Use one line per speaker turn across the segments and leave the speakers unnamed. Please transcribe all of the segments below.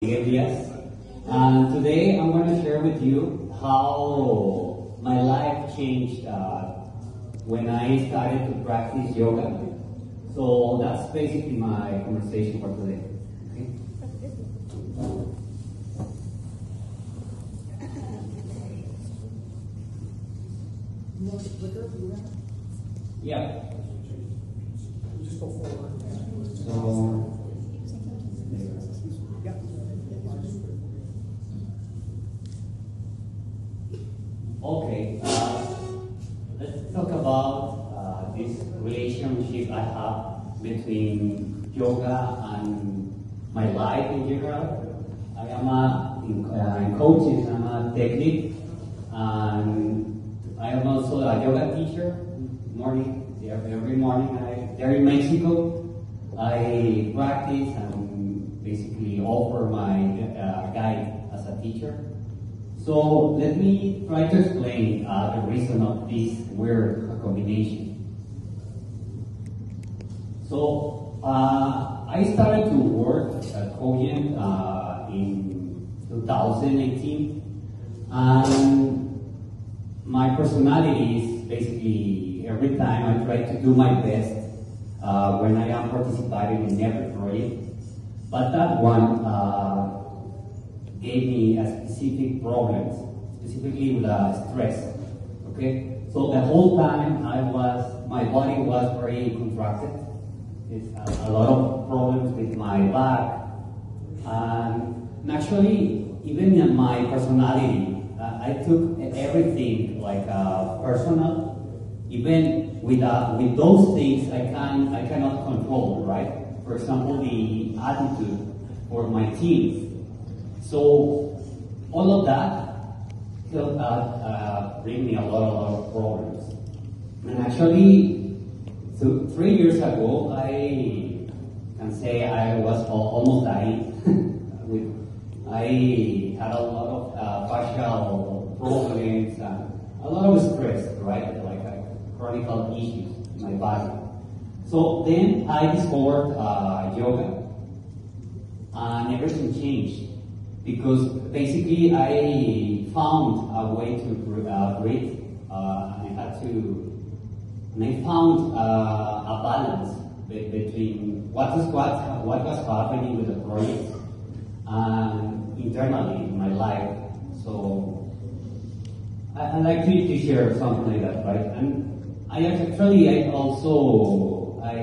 Miguel Diaz. And today I'm going to share with you how my life changed when I started to practice yoga. So that's basically my conversation for today. Okay?
You want the clicker?
Yeah.
Just go forward.
So,
Yep.
okay, let's talk about this relationship I have between yoga and my life in general. I am in coaching, I'm a technique, and I am also a yoga teacher. Every morning, there in Mexico, I practice and basically offer my guide as a teacher. So let me try to explain the reason of this weird combination. So I started to work at Cogent in 2018, and my personality is basically every time I try to do my best when I am participating in every project. But that one gave me a specific problems, specifically with stress. Okay, so the whole time my body was very contracted. It's a lot of problems with my back, and naturally, even in my personality, I took everything like personal. Even with those things, I cannot control, right? For example, the attitude for my team. So all of that bring me a lot of problems. And actually, so 3 years ago, I can say I was almost dying. I had a lot of facial problems and a lot of stress, right? Like chronic issues in my body. So then I discovered yoga, and everything changed because basically I found a way to breathe, and I found a balance between what was happening with the project and internally in my life. So I'd like to share something like that, right? And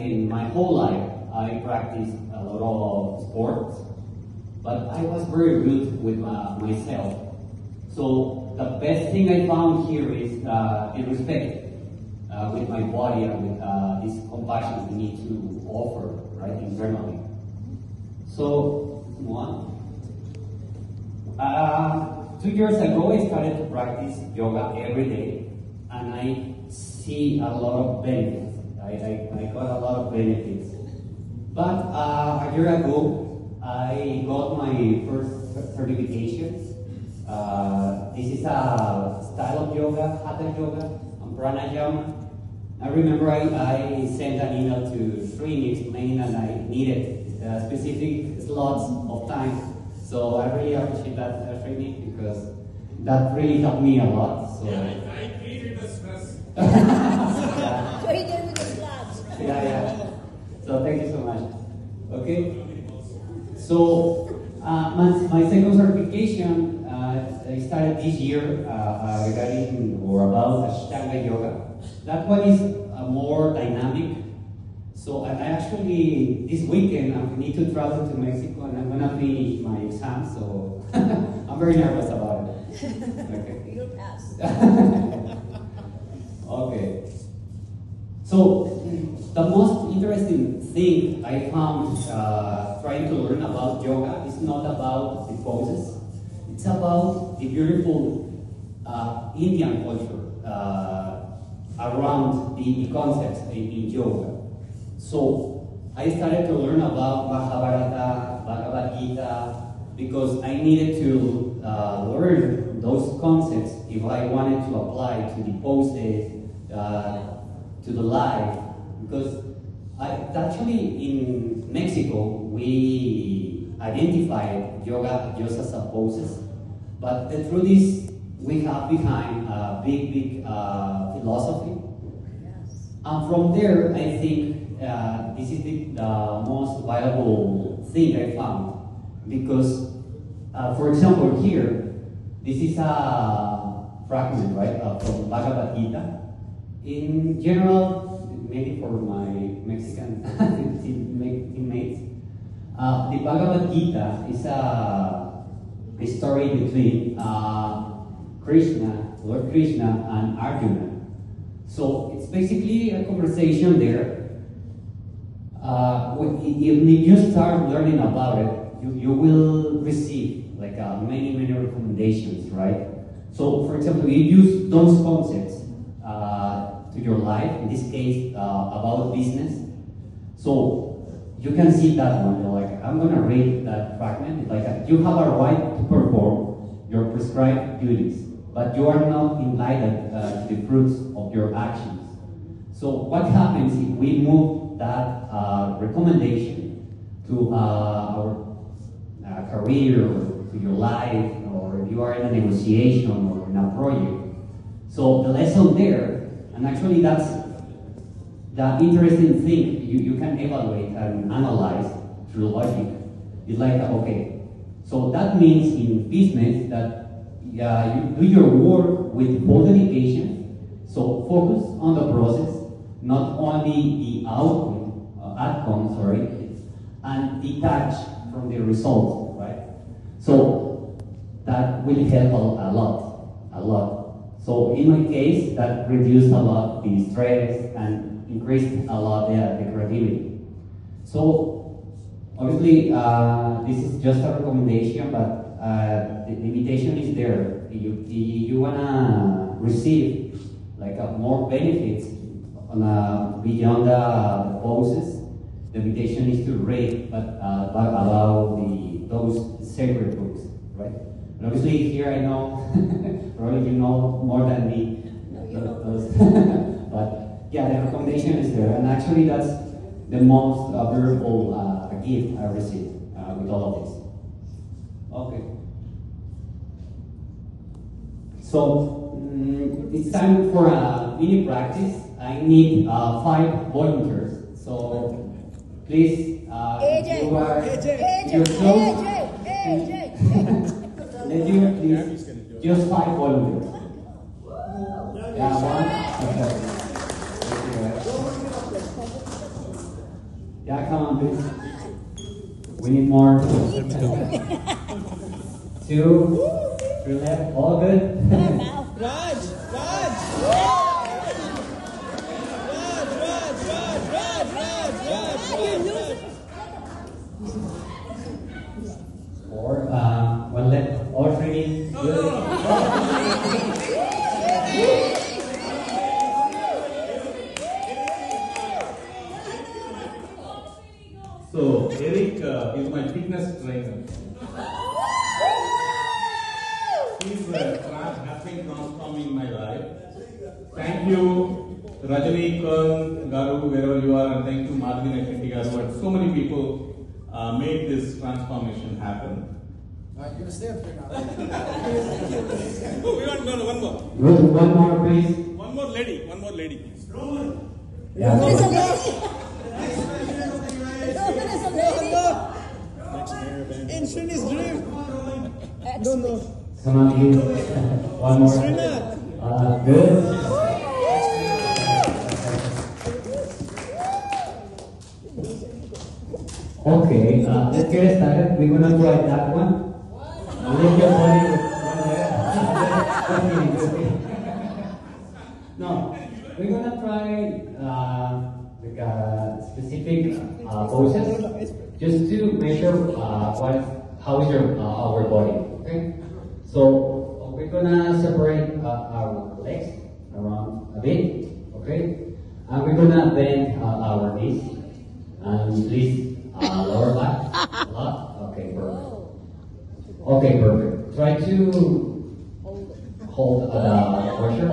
in my whole life, I practiced a lot of sports, but I was very rude with myself. So the best thing I found here is the respect with my body and with this compassion we need to offer, right, internally. So, one. 2 years ago, I started to practice yoga every day, and I see a lot of benefits. I got a lot of benefits. But a year ago, I got my first certifications. This is a style of yoga, hatha yoga, and pranayama. I remember I sent an email to Srini explaining that I needed specific slots of time. So I really appreciate that, Srini, because that really helped me a lot. So.
Yeah, I created the stress.
Yeah.
So he did with the slabs.
Yeah. So thank you so much. Okay. So my second certification I started this year regarding or about Ashtanga yoga. That one is more dynamic. So I actually this weekend I need to travel to Mexico and I'm gonna finish my exam. So I'm very nervous about it. Okay.
You'll pass.
Okay. So the most interesting thing I found trying to learn about yoga is not about the poses. It's about the beautiful Indian culture around the concepts in yoga. So I started to learn about Mahabharata, Bhagavad Gita, because I needed to learn those concepts if I wanted to apply to the poses, to the life. Because actually in Mexico, we identify yoga just as a poses, but the truth is we have behind a big philosophy. And from there, I think this is the most valuable thing I found. Because, for example, here, this is a fragment, right, from Bhagavad Gita. In general, maybe for my Mexican teammates, the Bhagavad Gita is a story between Krishna, Lord Krishna, and Arjuna. So it's basically a conversation there. If you start learning about it, you will receive like many recommendations, right? So, for example, you use those concepts to your life. In this case, about business. So you can see that one. You're like, I'm gonna read that fragment. Like you have a right to perform your prescribed duties, but you are not entitled to the fruits of your actions. So what happens if we move that recommendation to our career, or to your life, or if you are in a negotiation or in a project? So the lesson there, and actually that's the interesting thing you can evaluate and analyze through logic. It's like, okay, so that means in business that you do your work with full dedication, so focus on the process, not only the outcome, and detach from the result, right? So that will help a lot. So in my case, that reduced a lot the stress and increased a lot the creativity. So obviously, this is just a recommendation, but the invitation is there. You wanna receive like more benefits on beyond the poses. The invitation is to read, but about those sacred books, right? And obviously here I know, probably you know more than me.
No, you know.
But yeah, the recommendation is there, and actually that's the most valuable gift I received with all of this. Okay. So it's time for a mini practice. I need 5 volunteers. So please,
AJ,
you are
AJ,
your close.
AJ.
Let you please just 5 volunteers. Yeah, one. Okay. Yeah, come on, please. We need more. 2, 3 left. All good. Or 1 left. All 3.
So, Eric is my fitness trainer. He's has been transforming my life. Thank you, Rajani, Kern, Garu, wherever you are, and thank you, Madhuri and Garu, and so many people made this transformation happen.
You're gonna stand for now.
Oh, we want one more.
Good. One more, please.
One more lady, please.
Yeah.
Roman is a lady. Roman is a lady.
Instant is dream.
Excellent.
Come on, you. One more. Good. Okay, let's get started. We're gonna try that one. Lift your body with 1 leg. No, we're gonna try like specific poses just to measure how is your our body. Okay, so we're gonna separate our legs around a bit. Okay, and we're gonna bend our knees and release lower back a lot. Okay, perfect. Okay, perfect. Try to hold the pressure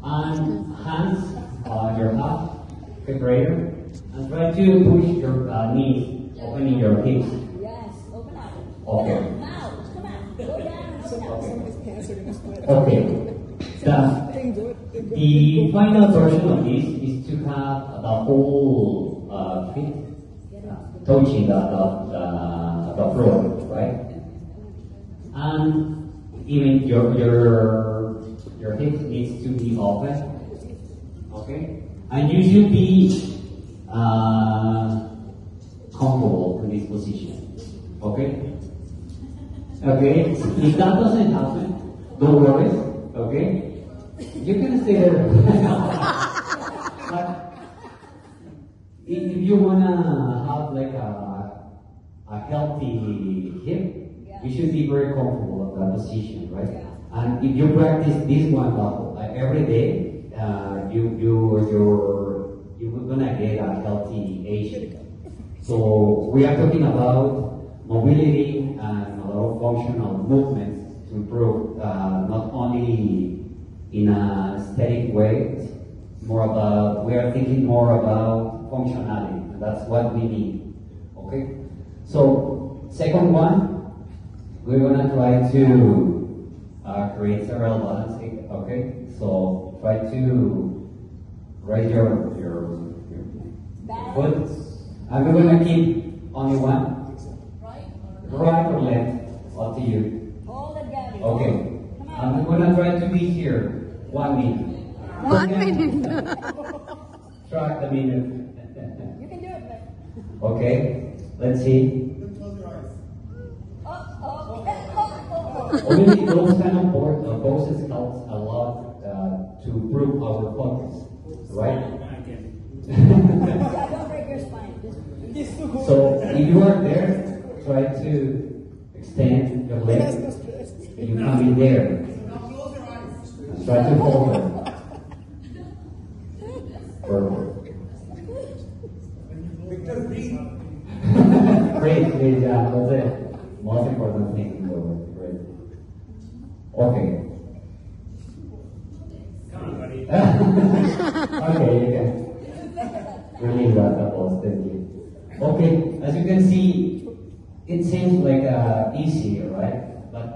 and hands on your heart, okay, greater, and try to push your knees, opening your hips.
Yes.
Okay.
Now, come on. Go down. Go down.
Okay.
His pants are gonna split.
Okay. The,
Thing good.
the final version of this is to have the whole feet touching the floor, right? And even your hips needs to be open, okay? And you should be comfortable in this position, okay? Okay, if that doesn't happen, don't worry, okay? You can stay there. But if you wanna have like a healthy hip, you should be very comfortable in that position, right? And if you practice this one every day, you're gonna get a healthy age. So we are talking about mobility and a lot of functional movements to improve not only in a static way, we are thinking more about functionality, and that's what we need. Okay? So, second one, we're gonna try to create several balancing, okay? So, try to raise your foot, and we're gonna keep only one, right or left, up to you.
Hold it, Gabby.
Okay. I'm gonna try to be here 1 minute.
1 minute.
Try a minute.
You can do it, man.
Okay. Let's see.
Oh.
Obviously, those kind of poses helps a lot to improve our focus, right?
Yeah, don't break your spine. Just
So if you are there, try to extend your legs. You come in there. And try to hold her. Perfect.
Victor, breathe.
Great, yeah, that's the most important thing in the world. Great. Okay.
Come on, buddy.
Okay, you can release that pose, thank you. Okay, as you can see, it seems like easy, right? But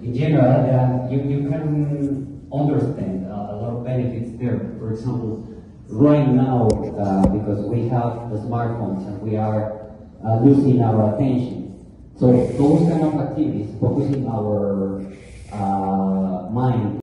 in general, you can understand a lot of benefits there. For example, right now, because we have the smartphones and we are losing our attention. So those kind of activities, focusing our mind